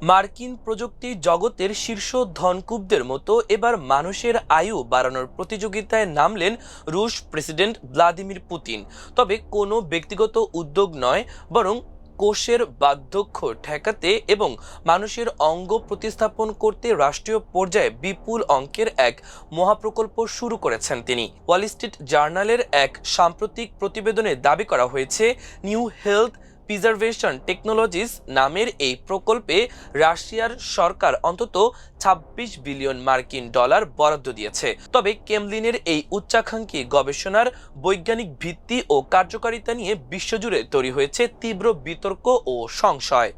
মার্কিন প্রযুক্তি জগতের শীর্ষ ধনকুবদের মতো এবার মানুষের আয়ু বাড়ানোর প্রতিযোগিতায় নামলেন রুশ প্রেসিডেন্ট ভ্লাদিমির পুতিন। তবে কোনো ব্যক্তিগত উদ্যোগ নয়, বরং কোষের বার্ধক্য ঠেকাতে এবং মানুষের অঙ্গ প্রতিস্থাপন করতে রাষ্ট্রীয় পর্যায়ে বিপুল অঙ্কের এক মহাপ্রকল্প শুরু করেছেন তিনি। ওয়াল স্ট্রিট জার্নালের এক সাম্প্রতিক প্রতিবেদনে দাবি করা হয়েছে, নিউ হেলথ প্রিজারভেশন টেকনোলজিস নামের এই প্রকল্পে রাশিয়ার সরকার অন্তত ২৬ বিলিয়ন মার্কিন ডলার বরাদ্দ দিয়েছে। তবে ক্রেমলিনের এই উচ্চাকাঙ্ক্ষী গবেষণার বৈজ্ঞানিক ভিত্তি ও কার্যকারিতা নিয়ে বিশ্বজুড়ে তৈরি হয়েছে তীব্র বিতর্ক ও সংশয়।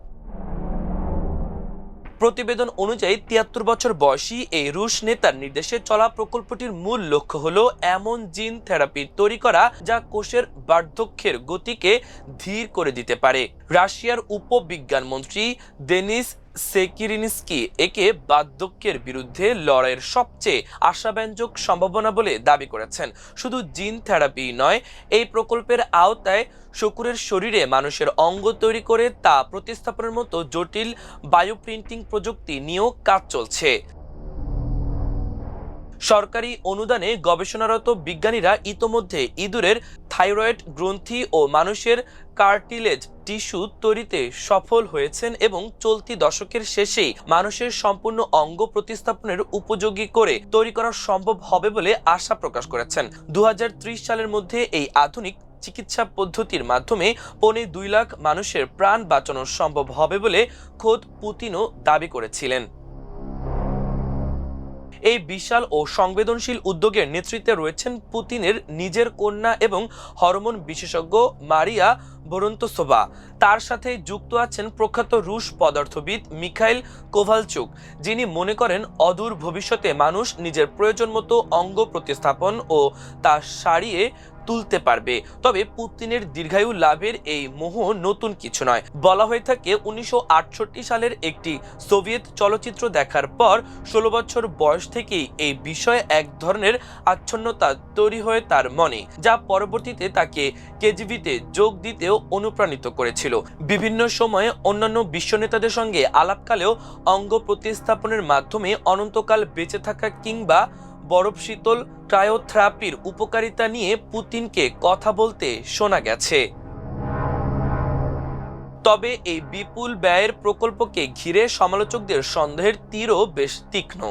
প্রতিবেদন অনুযায়ী ৭৩ বছর বয়সী এই রুশ নেতার নির্দেশে চলা প্রকল্পটির মূল লক্ষ্য হলো এমন জিন থেরাপি তৈরি করা যা কোষের বার্ধক্যের গতিকে ধীর করে দিতে পারে। রাশিয়ার উপবিজ্ঞান মন্ত্রী দেনিস সেকিরিনস্কি একে বার্ধক্যের বিরুদ্ধে লড়াইয়ের সবচেয়ে আশাব্যঞ্জক সম্ভাবনা বলে দাবি করেছেন। শুধু জিন থেরাপি নয়, এই প্রকল্পের আওতায় শুকুরের শরীরে মানুষের অঙ্গ তৈরি করে তা প্রতিস্থাপনের মতো জটিল বায়োপ্রিন্টিং প্রযুক্তি নিয়েও কাজ চলছে। সরকারি অনুদানে গবেষণারত বিজ্ঞানীরা ইতোমধ্যে ইঁদুরের থাইরয়েড গ্রন্থি ও মানুষের কার্টিলেজ টিস্যু তৈরিতে সফল হয়েছেন এবং চলতি দশকের শেষেই মানুষের সম্পূর্ণ অঙ্গ প্রতিস্থাপনের উপযোগী করে তৈরি করা সম্ভব হবে বলে আশা প্রকাশ করেছেন। ২০৩০ সালের মধ্যে এই আধুনিক চিকিৎসা পদ্ধতির মাধ্যমে ২.৫ লাখ মানুষের প্রাণ বাঁচানো সম্ভব হবে বলে খোদ পুতিনও দাবি করেছিলেন। এই বিশাল ও সংবেদনশীল উদ্যোগের নেতৃত্বে রয়েছেন পুতিনের নিজের কন্যা এবং হরমোন বিশেষজ্ঞ মারিয়া ভোরন্তসোভা। তার সাথে যুক্ত আছেন প্রখ্যাত রুশ পদার্থবিদ মিখাইল কোভালচুক, যিনি মনে করেন অদূর ভবিষ্যতে মানুষ নিজের প্রয়োজন মতো অঙ্গ প্রতিস্থাপন ও তা সারিয়ে তুলতে পারবে। তবে পুতিনের দীর্ঘায়ু লাভের এই মোহ নতুন কিছু নয়। বলা হয়ে থাকে ১৯৬৮ সালের একটি সোভিয়েত চলচ্চিত্র দেখার পর ১৬ বছর বয়স থেকেই এই বিষয়ে এক ধরনের আচ্ছন্নতা তৈরি হয় তার মনে, যা পরবর্তীতে তাকে কেজিবিতে যোগ দিতেও অনুপ্রাণিত করেছিল। বিভিন্ন সময়ে অন্যান্য বিশ্ব নেতাদের সঙ্গে আলাপকালেও অঙ্গ প্রতিস্থাপনের মাধ্যমে অনন্তকাল বেঁচে থাকা কিংবা বরফ শীতল ক্রায়োথেরাপির উপকারিতা নিয়ে পুতিনকে কথা বলতে শোনা গেছে। তবে এই বিপুল ব্যয়ের প্রকল্পকে ঘিরে সমালোচকদের সন্দেহের তীরও বেশ তীক্ষ্ণ।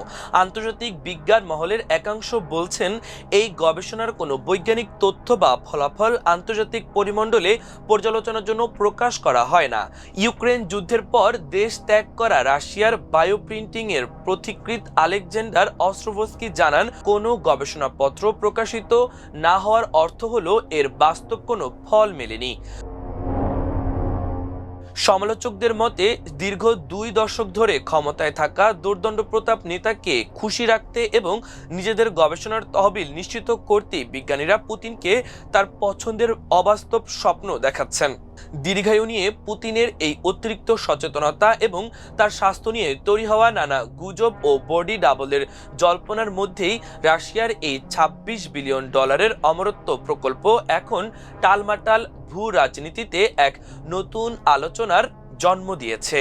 আন্তর্জাতিক বিজ্ঞান মহলের একাংশ বলছেন, এই গবেষণার কোনো বৈজ্ঞানিক তথ্য বা ফলাফল আন্তর্জাতিক পরিমণ্ডলে পর্যালোচনার জন্য প্রকাশ করা হয় না। ইউক্রেন যুদ্ধের পর দেশ ত্যাগ করা রাশিয়ার বায়োপ্রিন্টিং এর পথিকৃৎ আলেকজান্ডার অস্ট্রোভস্কি জানান, কোনো গবেষণাপত্র প্রকাশিত না হওয়ার অর্থ হলো এর বাস্তব কোনো ফল মেলেনি। সমালোচকদের মতে, দীর্ঘ ২ দশক ধরে ক্ষমতায় থাকা দুর্দণ্ড প্রতাপ নেতাকে খুশি রাখতে এবং নিজেদের গবেষণার তহবিল নিশ্চিত করতে বিজ্ঞানীরা পুতিনকে তার পছন্দের অবাস্তব স্বপ্ন দেখাচ্ছেন। দীর্ঘায়ু নিয়ে পুতিনের এই অতিরিক্ত সচেতনতা এবং তার স্বাস্থ্য নিয়ে তৈরি হওয়া নানা গুজব ও বডি ডাবলের জল্পনার মধ্যেই রাশিয়ার এই ২৬ বিলিয়ন ডলারের অমরত্ব প্রকল্প এখন টালমাটাল ভূ রাজনীতিতে এক নতুন আলোচনার জন্ম দিয়েছে।